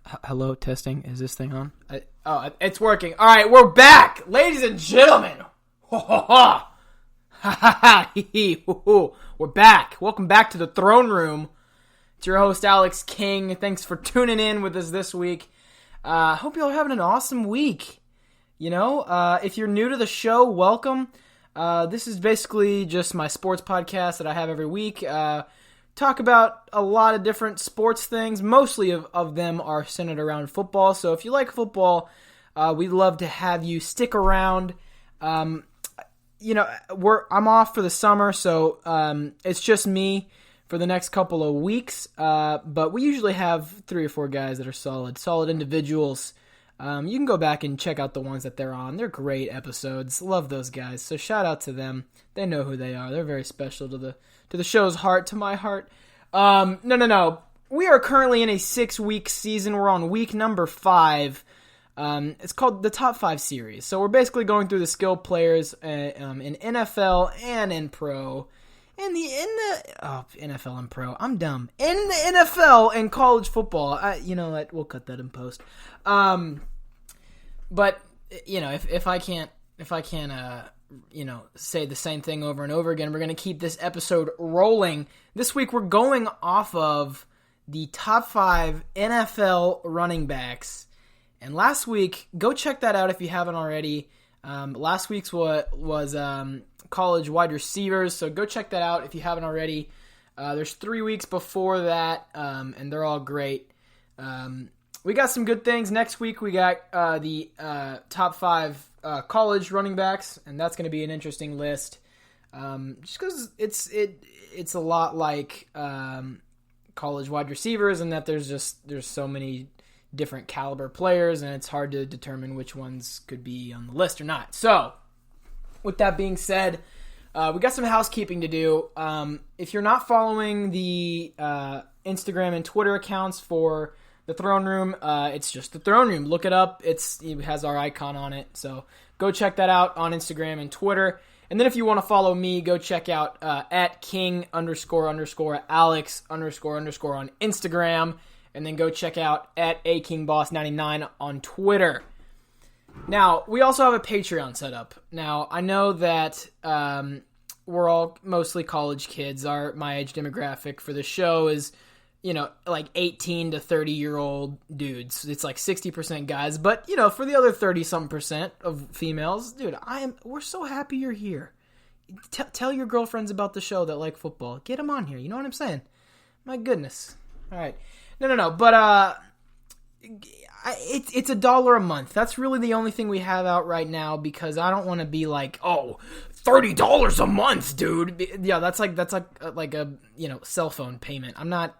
Hello, testing. Is this thing on? It's working. All right, we're back, ladies and gentlemen. We're back. Welcome back to the throne room. It's your host, Alex King. Thanks for tuning in with us this week. Hope you all are having an awesome week. If you're new to the show, welcome. This is basically just my sports podcast that I have every week. Talk about a lot of different sports things. Mostly of them are centered around football. So if you like football, we'd love to have you stick around. I'm off for the summer, so it's just me for the next couple of weeks. But we usually have 3 or 4 guys that are solid individuals. You can go back and check out the ones that they're on. They're great episodes. Love those guys. So shout out to them. They know who they are. They're very special to the show's heart, to my heart. No. We are currently in a 6-week season. We're on week number 5. It's called the Top 5 Series. So we're basically going through the skilled players in NFL and in pro. NFL and pro. I'm dumb. In the NFL and college football. We'll cut that in post. But if I can't say the same thing over and over again, we're going to keep this episode rolling. This week we're going off of the top 5 NFL running backs. And last week, go check that out if you haven't already. Last week's was college wide receivers, so go check that out if you haven't already. There's 3 weeks before that, and they're all great. We got some good things. Next week we got the top 5 college running backs, and that's going to be an interesting list. Just because it's a lot like college wide receivers, and that there's so many different caliber players, and it's hard to determine which ones could be on the list or not. So, with that being said, we got some housekeeping to do. If you're not following the Instagram and Twitter accounts for the Throne Room, it's just the Throne Room. Look it up. It has our icon on it. So go check that out on Instagram and Twitter. And then if you want to follow me, go check out at King__Alex__ on Instagram. And then go check out at AKingBoss99 on Twitter. Now, we also have a Patreon set up. Now, I know that we're all mostly college kids. My age demographic for the show is, like 18 to 30-year-old dudes. It's like 60% guys. But, for the other 30-something% of females, dude, we're so happy you're here. Tell your girlfriends about the show that like football. Get them on here. You know what I'm saying? My goodness. All right. No. But it's $1 a month. That's really the only thing we have out right now, because I don't want to be like, $30 a month, dude. Yeah, that's like a cell phone payment. I'm not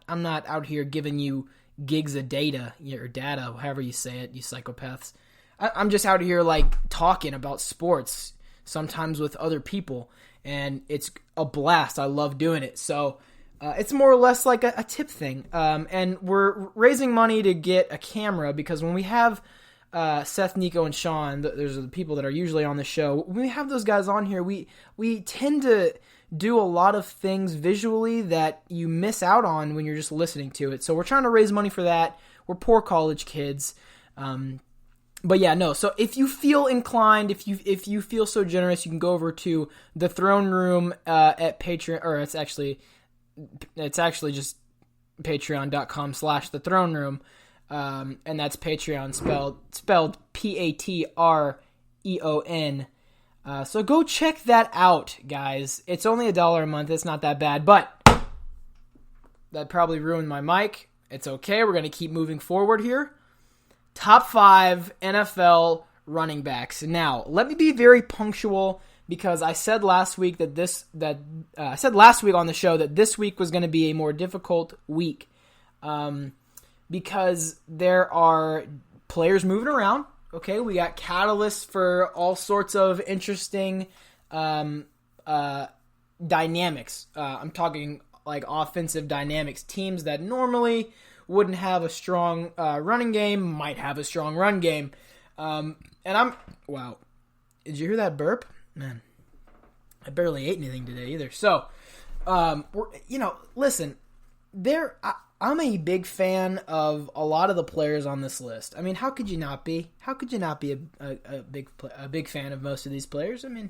out here giving you gigs of data, or data, however you say it, you psychopaths. I'm just out here like talking about sports, sometimes with other people, and it's a blast. I love doing it. So it's more or less like a tip thing. And we're raising money to get a camera, because when we have Seth, Nico, and Sean, those are the people that are usually on the show, when we have those guys on here, we tend to do a lot of things visually that you miss out on when you're just listening to it. So we're trying to raise money for that. We're poor college kids. But yeah, no. So if you feel inclined, if you feel so generous, you can go over to the Throne Room at Patreon, or it's actually just patreon.com/thethrone-room, and that's Patreon spelled Patreon. So go check that out, guys. It's only $1 a month. It's not that bad, but that probably ruined my mic. It's okay. We're going to keep moving forward here. Top 5 NFL running backs. Now, let me be very punctual, because I said last week on the show that this week was going to be a more difficult week, because there are players moving around. Okay, we got catalysts for all sorts of interesting dynamics. I'm talking like offensive dynamics. Teams that normally wouldn't have a strong running game might have a strong run game. Wow. Did you hear that burp? Man, I barely ate anything today either. So, listen, I'm a big fan of a lot of the players on this list. I mean, how could you not be? How could you not be a big fan of most of these players? I mean,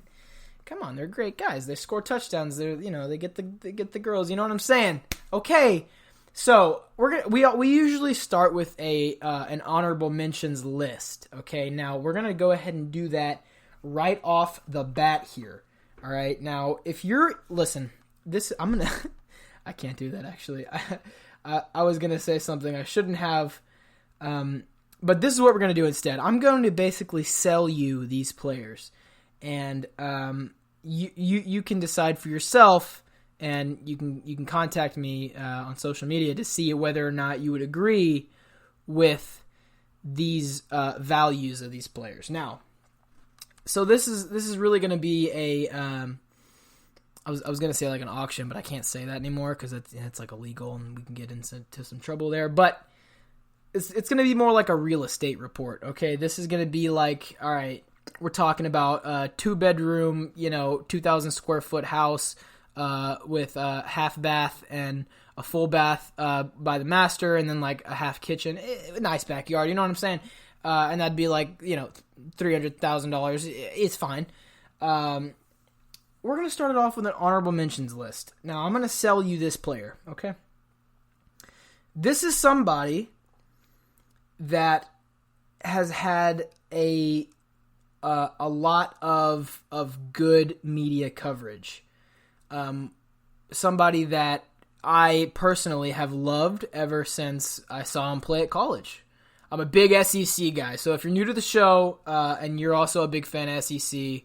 come on, they're great guys. They score touchdowns. They get the girls. You know what I'm saying? Okay, so we usually start with an honorable mentions list. Okay, now we're gonna go ahead and do that right off the bat here. All right, now if you're I can't do that actually. I was going to say something I shouldn't have, but this is what we're going to do instead. I'm going to basically sell you these players, and you can decide for yourself, and you can contact me on social media to see whether or not you would agree with these values of these players. Now, so this is really going to be a I was going to say like an auction, but I can't say that anymore because it's like illegal and we can get into some trouble there. But it's going to be more like a real estate report, okay? This is going to be like, all right, we're talking about a 2-bedroom, 2,000 square foot house with a half bath and a full bath by the master, and then like a half kitchen, nice backyard, you know what I'm saying? And that'd be like, $300,000. It's fine. We're going to start it off with an honorable mentions list. Now, I'm going to sell you this player, okay? This is somebody that has had a lot of good media coverage. Somebody that I personally have loved ever since I saw him play at college. I'm a big SEC guy, so if you're new to the show and you're also a big fan of SEC,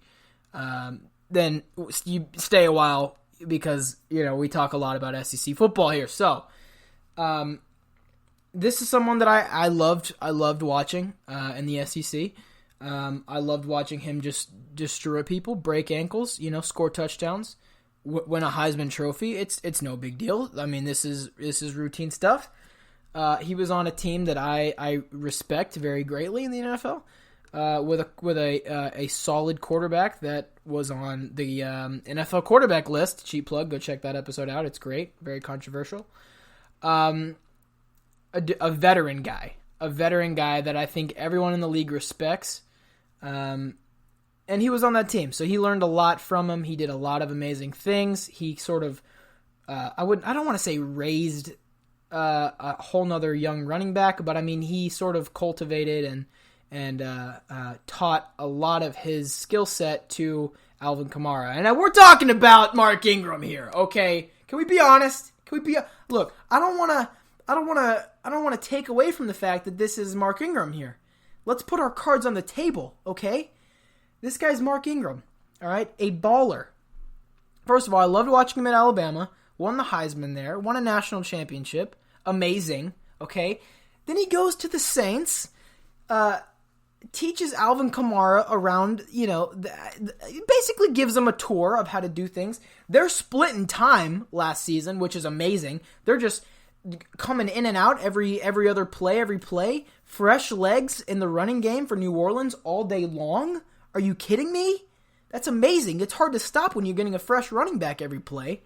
then you stay a while because, we talk a lot about SEC football here. So, this is someone that I loved watching in the SEC. I loved watching him just destroy people, break ankles, score touchdowns, win a Heisman Trophy. It's no big deal. I mean, this is routine stuff. He was on a team that I respect very greatly in the NFL. With a solid quarterback that was on the NFL quarterback list. Cheap plug, go check that episode out. It's great, very controversial. A veteran guy that I think everyone in the league respects. And he was on that team, so he learned a lot from him. He did a lot of amazing things. He sort of, I don't want to say raised a whole nother young running back, but I mean he sort of cultivated and taught a lot of his skill set to Alvin Kamara. And we're talking about Mark Ingram here, okay? Can we be honest? Look, I don't want to take away from the fact that this is Mark Ingram here. Let's put our cards on the table, okay? This guy's Mark Ingram, all right? A baller. First of all, I loved watching him at Alabama. Won the Heisman there. Won a national championship. Amazing, okay? Then he goes to the Saints. Teaches Alvin Kamara around, basically gives them a tour of how to do things. They're splitting time last season, which is amazing. They're just coming in and out every other play, every play. Fresh legs in the running game for New Orleans all day long. Are you kidding me? That's amazing. It's hard to stop when you're getting a fresh running back every play.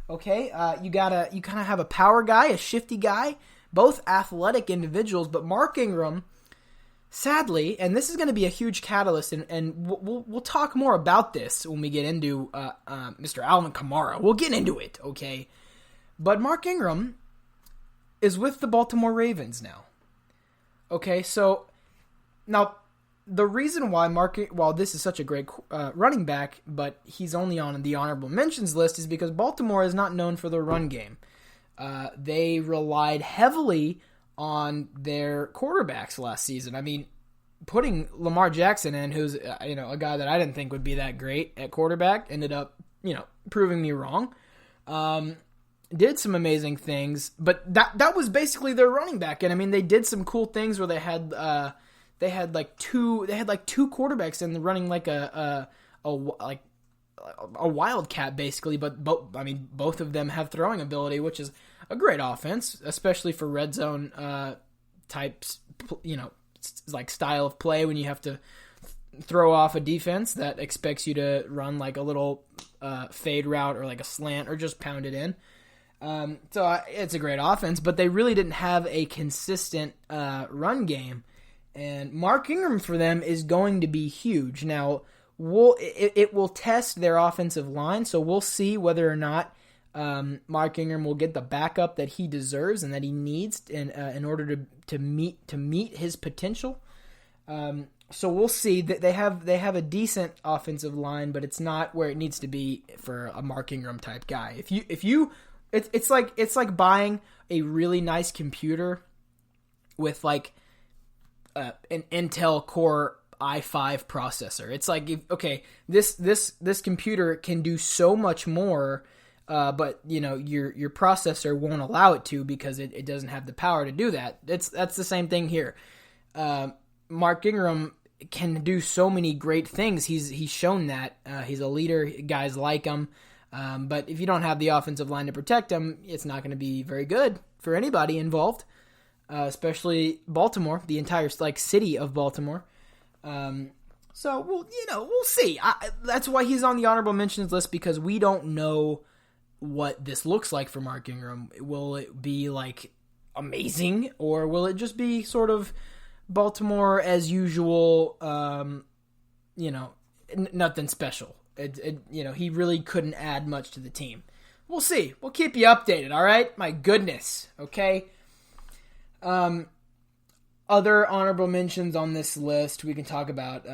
Okay, you kind of have a power guy, a shifty guy, both athletic individuals, but Mark Ingram, sadly, and this is going to be a huge catalyst, and we'll talk more about this when we get into Mr. Alvin Kamara. We'll get into it, okay? But Mark Ingram is with the Baltimore Ravens now. Okay, so now the reason why while this is such a great running back, but he's only on the honorable mentions list is because Baltimore is not known for their run game. They relied heavily on their quarterbacks last season. I mean, putting Lamar Jackson in, who's a guy that I didn't think would be that great at quarterback, ended up proving me wrong. Did some amazing things, but that was basically their running back. And I mean, they did some cool things where they had like two quarterbacks in running like a wildcat basically. But both of them have throwing ability, which is a great offense, especially for red zone types, like style of play when you have to throw off a defense that expects you to run like a little fade route or like a slant or just pound it in. It's a great offense, but they really didn't have a consistent run game. And Mark Ingram for them is going to be huge. Now, it will test their offensive line, so we'll see whether or not Mark Ingram will get the backup that he deserves and that he needs in order to meet his potential. So we'll see. That they have a decent offensive line, but it's not where it needs to be for a Mark Ingram type guy. It's like buying a really nice computer with like an Intel Core i5 processor. It's like, this computer can do so much more, but your processor won't allow it to because it doesn't have the power to do that. That's the same thing here. Mark Ingram can do so many great things. He's shown that. He's a leader. Guys like him. But if you don't have the offensive line to protect him, it's not going to be very good for anybody involved, especially Baltimore, the entire city of Baltimore. So we'll see. That's why he's on the honorable mentions list, because we don't know what this looks like for Mark Ingram. Will it be like amazing, or will it just be sort of Baltimore as usual? Nothing special. He really couldn't add much to the team. We'll see. We'll keep you updated, all right? My goodness, okay? Other honorable mentions on this list, we can talk about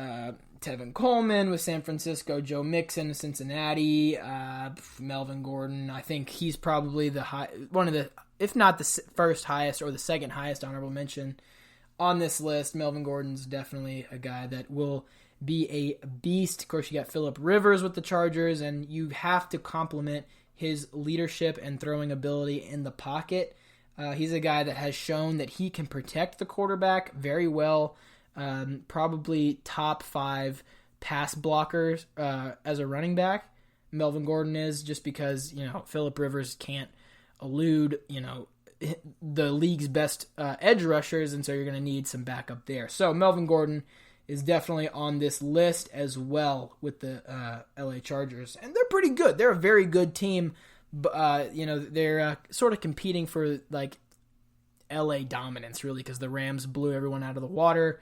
Tevin Coleman with San Francisco, Joe Mixon with Cincinnati, Melvin Gordon. I think he's probably one of the, if not the first highest or the second highest honorable mention on this list. Melvin Gordon's definitely a guy that will be a beast. Of course, you got Phillip Rivers with the Chargers, and you have to compliment his leadership and throwing ability in the pocket. He's a guy that has shown that he can protect the quarterback very well. Probably top 5 pass blockers as a running back. Melvin Gordon is, just because Phillip Rivers can't elude the league's best edge rushers, and so you're going to need some backup there. So Melvin Gordon is definitely on this list as well with the LA Chargers. And they're pretty good. They're a very good team. They're sort of competing for like LA dominance, really, because the Rams blew everyone out of the water,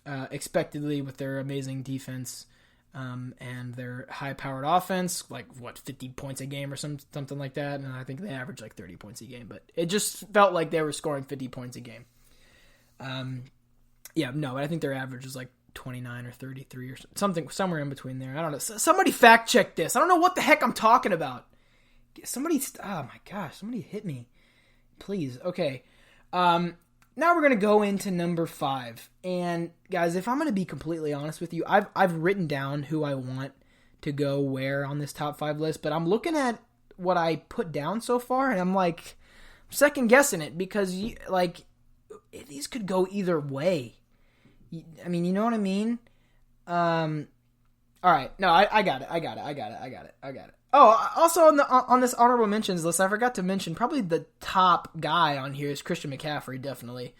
expectedly, with their amazing defense and their high-powered offense, 50 points a game or something like that. And I think they average 30 points a game. But it just felt like they were scoring 50 points a game. I think their average is 29 or 33 or something, somewhere in between there. I don't know. Somebody fact check this. I don't know what the heck I'm talking about. Somebody hit me. Please. Okay. Now we're going to go into number 5. And guys, if I'm going to be completely honest with you, I've written down who I want to go where on this top 5 list, but I'm looking at what I put down so far, and I'm second guessing it, because these could go either way. I mean, you know what I mean? All right. No, I got it. Oh, also on this honorable mentions list, I forgot to mention probably the top guy on here is Christian McCaffrey, definitely.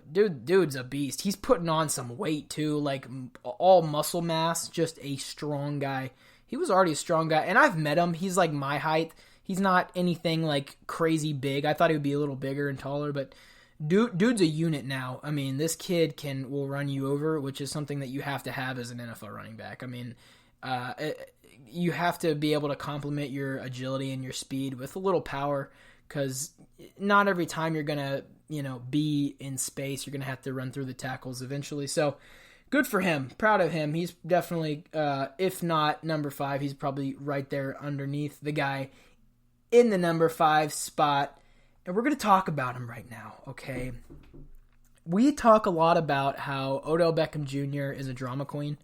Dude's a beast. He's putting on some weight too, all muscle mass, just a strong guy. He was already a strong guy, and I've met him. He's my height. He's not anything crazy big. I thought he would be a little bigger and taller, but dude's a unit now. I mean, this kid will run you over, which is something that you have to have as an NFL running back. I mean, you have to be able to complement your agility and your speed with a little power, because not every time you're going to, be in space, you're going to have to run through the tackles eventually. So good for him. Proud of him. He's definitely, if not number 5, he's probably right there underneath the guy in the number 5 spot. And we're going to talk about him right now, okay? We talk a lot about how Odell Beckham Jr. is a drama queen.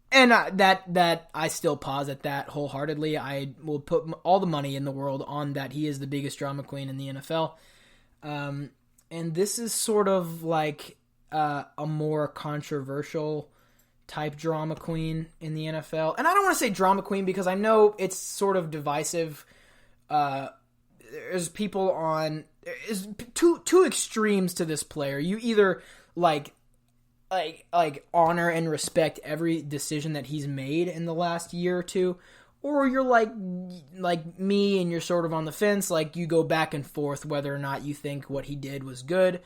And that I still pause at that wholeheartedly. I will put all the money in the world on that. He is the biggest drama queen in the NFL. And this is sort of a more controversial type drama queen in the NFL. And I don't want to say drama queen because I know it's sort of divisive. There's people there's two extremes to this player. You either honor and respect every decision that he's made in the last year or two, or you're like me and you're sort of on the fence, like you go back and forth whether or not you think what he did was good,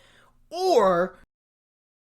or